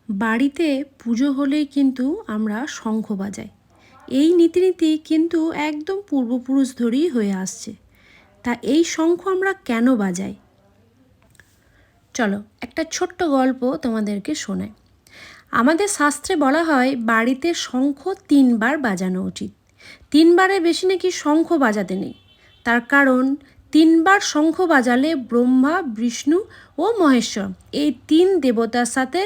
বাড়িতে পুজো হলেই কিন্তু আমরা শঙ্খ বাজাই। এই রীতিনীতি কিন্তু একদম পূর্বপুরুষ ধরেই হয়ে আসছে। তা এই শঙ্খ আমরা কেন বাজাই? চলো একটা ছোট্ট গল্প তোমাদেরকে শোনাই। আমাদের শাস্ত্রে বলা হয় বাড়িতে শঙ্খ 3বার বাজানো উচিত। 3বারের বেশি নাকি শঙ্খ বাজাতে নেই। তার কারণ 3বার শঙ্খ বাজালে ব্রহ্মা, বিষ্ণু ও মহেশ্বর এই 3 দেবতার সাথে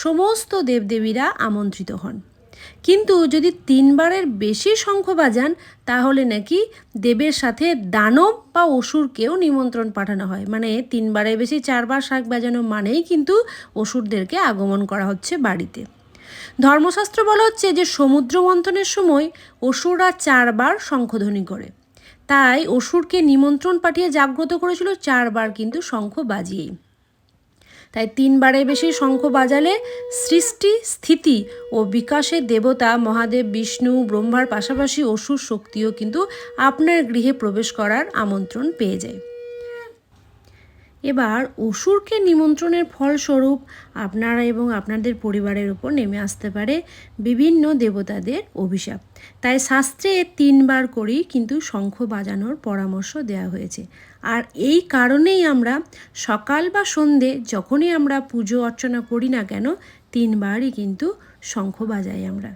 সমস্ত দেবদেবীরা আমন্ত্রিত হন। কিন্তু যদি 3বারের বেশি শঙ্খ বাজান তাহলে নাকি দেবের সাথে দানব বা অসুরকেও নিমন্ত্রণ পাঠানো হয়। মানে 3বারের বেশি 4বার শাঁখ বাজানো মানেই কিন্তু অসুরদেরকে আগমন করা হচ্ছে বাড়িতে। ধর্মশাস্ত্র বলা হচ্ছে যে সমুদ্র মন্থনের সময় অসুররা 4বার শঙ্খধ্বনি করে। তাই অসুরকে নিমন্ত্রণ পাঠিয়ে জাগ্রত করেছিল 4বার কিন্তু শঙ্খ বাজিয়েই। তাই 3বারের বেশি শঙ্খ বাজালে সৃষ্টি, স্থিতি ও বিকাশের দেবতা মহাদেব বিষ্ণু, ব্রহ্মার পাশাপাশি অসুর শক্তিও কিন্তু আপনার গৃহে প্রবেশ করার আমন্ত্রণ পেয়ে যায়। এবার অসুরকে নিমন্ত্রণের ফলস্বরূপ আপনারা এবং আপনাদের পরিবারের উপর নেমে আসতে পারে বিভিন্ন দেবতাদের অভিশাপ। তাই শাস্ত্রে 3বার করেই কিন্তু শঙ্খ বাজানোর পরামর্শ দেওয়া হয়েছে। আর এই কারণেই আমরা সকাল বা সন্ধে যখনই আমরা পুজো অর্চনা করি না কেন 3বারই কিন্তু শঙ্খ বাজাই আমরা।